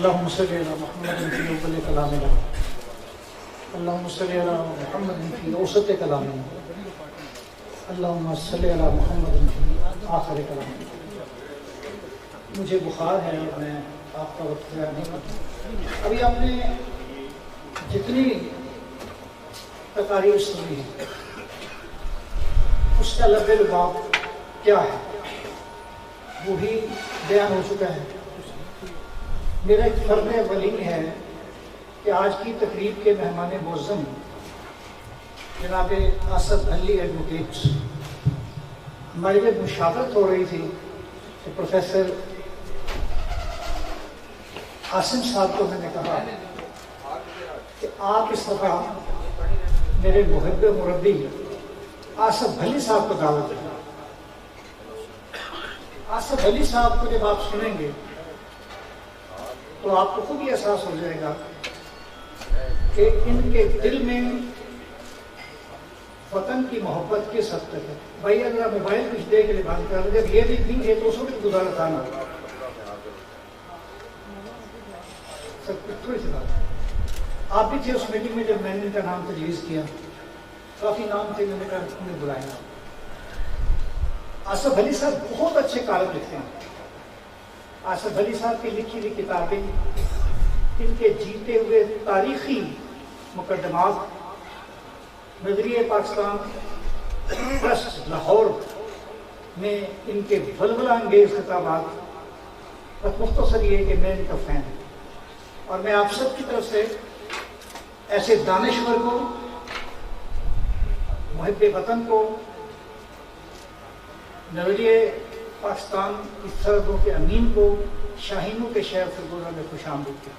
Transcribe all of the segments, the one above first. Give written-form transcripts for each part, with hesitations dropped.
اللهم صل على محمد في اول کلامنا، اللهم صل على محمد في اوسط کلامنا، اللهم صل على محمد في آخر کلامنا۔ مجھے بخار ہے اور میں آپ کا وقت ضائع نہیں کرتا۔ ابھی آپ نے جتنی تقاریر سنی ہے اس کا لب لباب کیا ہے وہی بیان ہو چکا ہے۔ میرا ایک فرض اولی ہے کہ آج کی تقریب کے مہمان معظم جناب اسد علی ایڈوکیٹ، ہماری جب مشاورت ہو رہی تھی کہ پروفیسر عاصم صاحب کو میں نے کہا کہ آپ اس دفعہ میرے محب مربی آصف علی صاحب کو دعوت دیں۔ آصف علی صاحب کو جب آپ سنیں گے تو آپ کو خود ہی احساس ہو جائے گا کہ ان کے دل میں وطن کی محبت کس حد تک ہے۔ بھائی اگر آپ موبائل کچھ دیر کے لیے بند کر دیں، جب یہ دیکھیں گے تو اس وقت گزارا تھا نا تھوڑی سی بات۔ آپ بھی تھے اس میٹنگ میں جب میں نے ان کا نام تجویز کیا، کافی نام تھے، میں نے کہا انہیں بلایا۔ آصف علی صاحب بہت اچھے کالم لکھتے ہیں۔ آصف علی صاحب کی لکھی ہوئی کتابیں، ان کے جیتے ہوئے تاریخی مقدمات، نظریہ پاکستان ٹرسٹ لاہور میں ان کے ولولہ انگیز خطابات، بس مختصر یہ کہ میں ان کا فین ہوں اور میں آپ سب کی طرف سے ایسے دانشور کو، محب وطن کو، نظریہ پاکستان کی سرحدوں کے امین کو شاہینوں کے شہر فرگوزہ میں خوش آمدید کی۔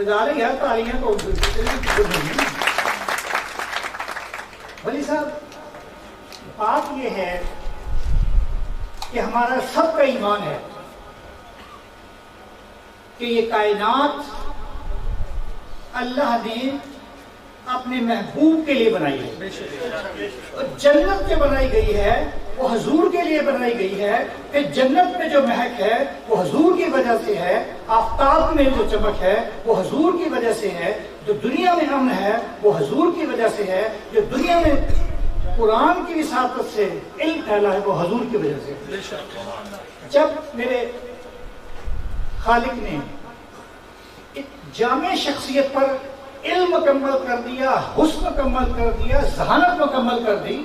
ادارے یا تاریاں تو ولی صاحب، بات یہ ہے کہ ہمارا سب کا ایمان ہے کہ یہ کائنات اللہ نے اپنے محبوب کے لیے بنائی ہے، اور جنت جو بنائی گئی ہے وہ حضور کے لیے بنائی گئی ہے، کہ جنت میں جو مہک ہے وہ حضور کی وجہ سے ہے، آفتاب میں جو چمک ہے وہ حضور کی وجہ سے ہے، جو دنیا میں امن ہے وہ حضور کی وجہ سے ہے، جو دنیا میں قرآن کی وساطت سے علم پھیلا ہے وہ حضور کی وجہ سے۔ جب میرے خالق نے ایک جامع شخصیت پر علم مکمل کر دیا، حسن مکمل کر دیا، ذہانت مکمل کر دی،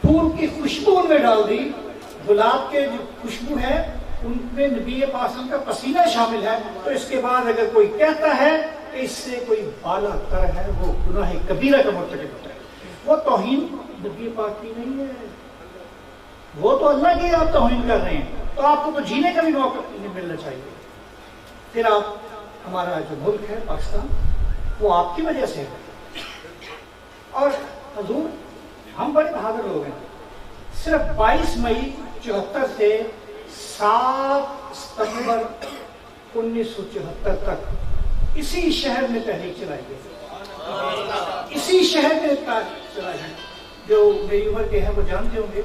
پھول کی خوشبو ان میں ڈال دی، گلاب کے جو خوشبو ہے ان میں نبی پاک کا پسینہ شامل ہے، تو اس کے بعد اگر کوئی کہتا ہے کہ اس سے کوئی بالا تر ہے، وہ گناہ کبیرہ کا مرتکب ہوتا ہے۔ وہ توہین نبی پاک کی نہیں ہے، وہ تو اللہ کی آپ توہین کر رہے ہیں، تو آپ کو تو جینے کا بھی موقع نہیں ملنا چاہیے۔ پھر آپ، ہمارا جو ملک ہے پاکستان، وہ آپ کی وجہ سے ہے۔ اور حضور، ہم بڑے بہادر لوگ ہیں، صرف 22 مئی 74 سے 7 ستمبر 1974 تک اسی شہر میں تحریک چلائی گئی، اسی شہر میں چلائی گئی۔ جو میری عمر کے ہیں وہ جانتے ہوں گے،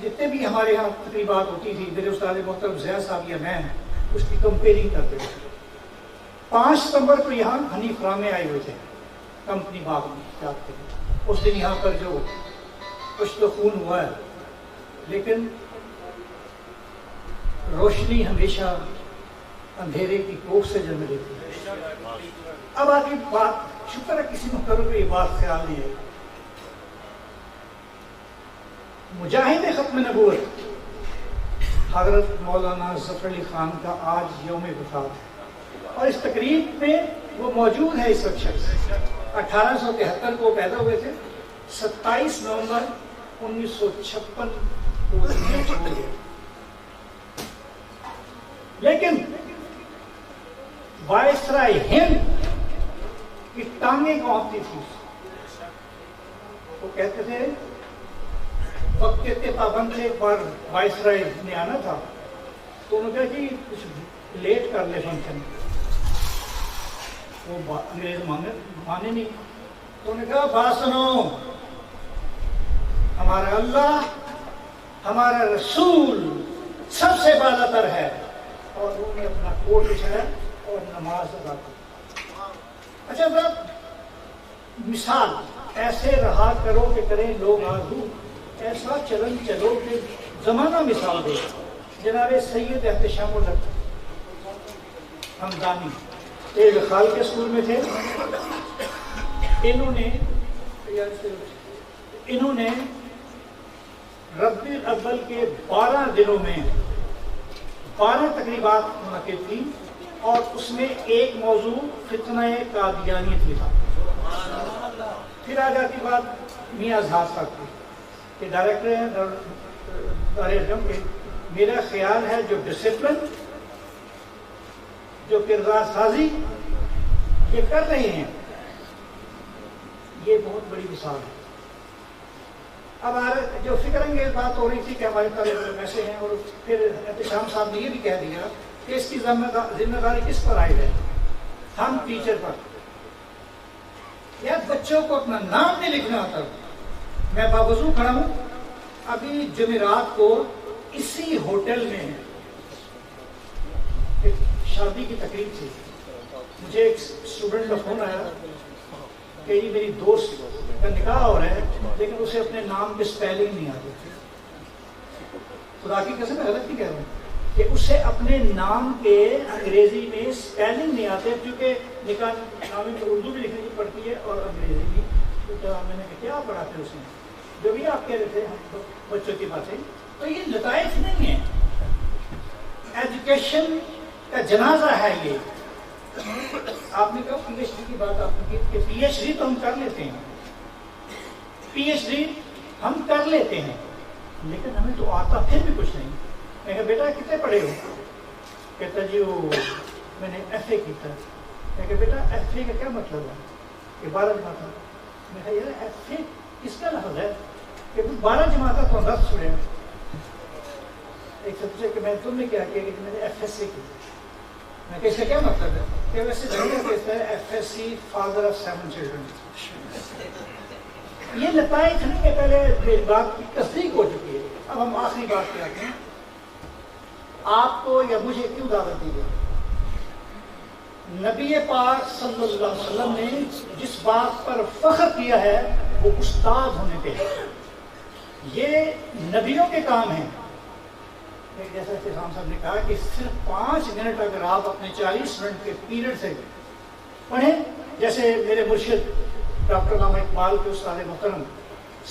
جتنے بھی ہمارے یہاں تقریبات ہوتی تھی، میرے استاد محترم ضیاء صاحب یا میں اس کی کمپیئرنگ کرتے تھے۔ 5 ستمبر کو یہاں حنیف رامے آئے ہوئے تھے کمپنی باغ میں جاتے ہیں، اس دن یہاں پر جو کچھ تو خون ہوا ہے، لیکن روشنی ہمیشہ اندھیرے کی کوکھ سے جنم لیتی ہے۔ اب آگے بات، شکر ہے کسی محترم کو یہ بات خیال نہیں ہے، مجاہد ختم نبوت حضرت مولانا ظفر علی خان کا آج یوم وفات ہے، اور اس تقریب میں وہ موجود ہے۔ اس وقت شخص 1873 کو پیدا ہوئے تھے، 27 نومبر 1956 کو دنیا چھوڑ گئے، لیکن وائسرائے ہند کی ٹانگیں کانپتی تھی۔ وہ کہتے تھے، وقت کے پابند سے ایک بار وائسرائے نے آنا تھا، تو انہوں نے کہا کہ کچھ لیٹ کر لے فنکشن، وہ انگریز مانے نہیں، تو انہوں نے کہا بات سنو، ہمارا اللہ، ہمارا رسول سب سے بالا تر ہے، اور انہوں نے اپنا کوٹ بچھایا اور نماز ادا کی. اچھا صاحب مثال ایسے رہا کرو کہ کریں لوگ آرزو، ایسا چلن چلو کہ زمانہ مثال دے. جناب سید احتشام الحق ہمدانی ایک خال کے اسکول میں تھے. انہوں نے ربیع الاول کے 12 دنوں میں 12 تقریبات منعقد کی اور اس میں ایک موضوع فتنہ قادیانیت بھی تھا. پھر آ جاتی بات میاں اظہار صاحب کی کہ ڈائریکٹر ہیں دارالعلوم کے. میرا خیال ہے جو ڈسپلن، جو کردار سازی یہ کر رہے ہیں، یہ بہت بڑی مثال ہے. اب جو فکر انگیز بات ہو رہی تھی کہ ہمارے طالب علم ایسے ہیں، اور پھر احتشام صاحب نے یہ بھی کہہ دیا کہ اس کی ذمہ داری کس پر عائد ہے؟ ہم ٹیچر پر. یا بچوں کو اپنا نام نہیں لکھنا آتا. میں باوضو کھڑا ہوں، ابھی جمعرات کو اسی ہوٹل میں ایک شادی کی تقریب تھی. مجھے ایک اسٹوڈنٹ کا فون آیا کہ یہ میری دوست کا نکاح ہو رہا ہے لیکن اسے اپنے نام کی اسپیلنگ نہیں آتی. خدا کی قسم میں غلط نہیں کہہ رہا ہوں کہ اسے اپنے نام کے انگریزی میں اسپیلنگ نہیں آتے، کیونکہ نکاح نامی میں اردو بھی لکھنے کی پڑتی ہے اور انگریزی بھی. تو میں نے کہا کیا پڑھاتے اس میں؟ جو بھی آپ کہہ رہے تھے بچوں کی باتیں، تو یہ لطائف نہیں ہے، ایجوکیشن کا جنازہ ہے یہ. آپ نے کہا پی ایچ ڈی کی بات آپ نے کی کہ پی ایچ ڈی تو ہم کر لیتے ہیں، پی ایچ ڈی ہم کر لیتے ہیں لیکن ہمیں تو آتا پھر بھی کچھ نہیں. میں کہا بیٹا کتنے پڑھے ہو؟ کہتا جی وہ میں نے ایف اے کیا. میں کہا بیٹا ایف اے کا کیا مطلب ہے؟ کہ 12 جماعت. میں کہا یار ایف اے کس کا لفظ ہے کہ 12 جماعت تو 10 چھوڑے. ایک سے پوچھے کہ میں تم نے کیا کیا؟ کہ میں نے ایف ایس سی کی. میں کہ اس کا کیا مطلب ہے؟ کہ ویسے دنیا کہتا ہے F S C father of 7 children. یہ لطائف نہیں کہ پہلے میری بات کی تصدیق ہو چکی ہے. اب ہم آخری بات پہ آتے ہیں. آپ کو یا مجھے کیوں دعوت دی گئی؟ نبی پاک صلی اللہ علیہ وسلم نے جس بات پر فخر کیا ہے وہ استاد ہونے پہ ہے. یہ نبیوں کے کام ہیں. جیسا احتشام صاحب نے کہا کہ صرف 5 منٹ اگر آپ اپنے 40 منٹ کے پیریڈ سے پڑھیں، جیسے میرے مرشد ڈاکٹر علامہ اقبال کے استاد محترم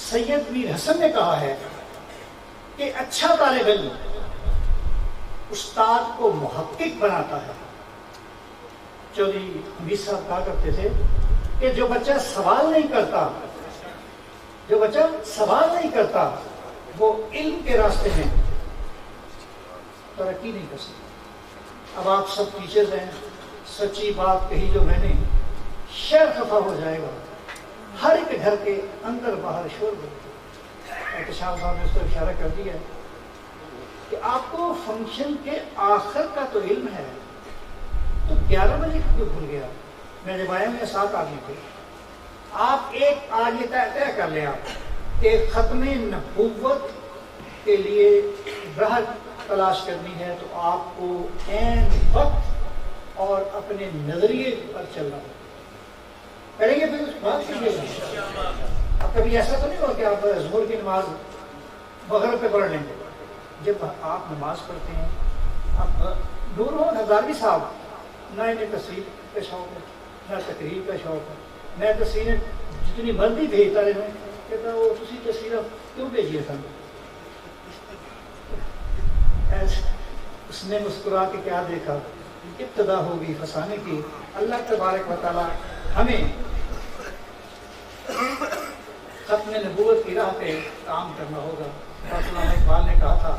سید میر حسن نے کہا ہے کہ اچھا طالب علم استاد کو محقق بناتا ہے. چودھری حمید صاحب کہا کرتے تھے کہ جو بچہ سوال نہیں کرتا وہ علم کے راستے میں ترقی نہیں کر سکتا. اب آپ سب ٹیچرز ہیں، سچی بات کہی جو میں نے، شہر خفا ہو جائے گا. ہر ایک گھر کے اندر باہر شور بنے. احتشام صاحب نے اس پر اشارہ کر دیا کہ آپ کو فنکشن کے آخر کا تو علم ہے، تو 11 بجے کیوں بھول گیا؟ میں جب آیا میں 7 آدمی تھے. آپ ایک آج یہ طے کر لیں آپ کہ ختم نبوت کے لیے راہ تلاش کرنی ہے تو آپ کو عین وقت اور اپنے نظریے پر چلنا ہوگا. کریں گے پھر اس بات کیجیے. اب کبھی ایسا تو نہیں ہوا کہ آپ ظہر کی نماز مغرب پہ پڑھ لیں گے. جب آپ نماز پڑھتے ہیں، اب نور محمد ہزاروی صاحب نہ انہیں تصویر کا شوق ہے نہ تقریر کا شوق ہے، میں تصویریں جتنی مرضی بھیجتا رہے میں کہتا وہ تسی تصویر کیوں بھیجیے سن. اس نے مسکرا کے کیا دیکھا، ابتدا ہوگی فسانے کی. اللہ تبارک و تعالی ہمیں ختم نبوت کی راہ پہ کام کرنا ہوگا. ڈاکٹر علامہ اقبال نے کہا تھا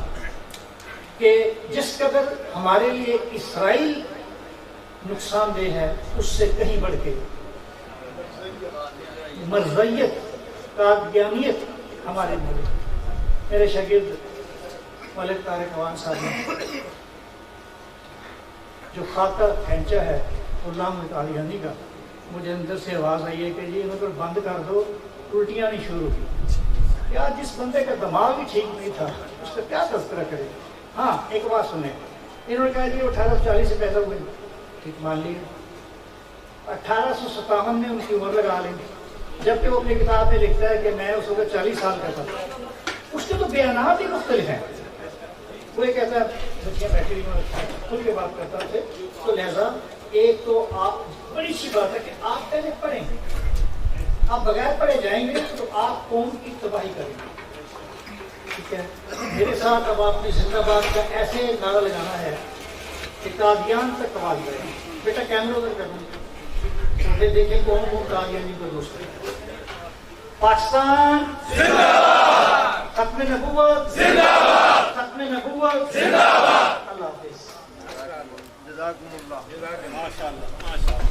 کہ جس قدر ہمارے لیے اسرائیل نقصان دہ ہے اس سے کہیں بڑھ کے مرزیت قادیانیت ہمارے لیے. میرے شاگرد ملک طارق عوان صاحب نے جو خاکہ کھینچا ہے غلام قادیانی کا، مجھے اندر سے آواز آئی ہے کہ یہ مطلب بند کر دو، الٹیاں نہیں شروع کی. یار جس بندے کا دماغ بھی ٹھیک نہیں تھا اس کا کیا تذکرہ کرے. ہاں ایک بات سنیں، انہوں نے کہا جی 1840 سے پیدا ہوئے، ٹھیک مان لیے۔ 1857 میں ان کی عمر لگا لیں، جبکہ وہ اپنی کتاب میں لکھتا ہے کہ میں اس وقت 40 سال کا تھا۔ اس کے تو بیانات ہی مختلف ہیں۔ وہ یہ کہتا ہے بچیاں بیٹھی کھل کے بات کرتا تھے، تو لہذا ایک تو آپ بڑی سی بات ہے کہ آپ پہلے پڑھیں گے، آپ بغیر پڑھے جائیں گے تو آپ قوم کی تباہی کریں گے، ٹھیک ہے؟ میرے ساتھ اب آپ نے زندہ باد کا ایسے نعرہ لگانا ہے کہ قادیان تک آواز کریں۔ بیٹا کیمرہ ادھر کر دیں، پھر دیکھیں کون کون قادیانی کو دوست ہے۔ پاکستان زندہ باد، ختم نبوت زندہ باد، ختم نبوت زندہ باد۔ اللہ حافظ، جزاکم اللہ، ماشاء اللہ، ماشاء اللہ۔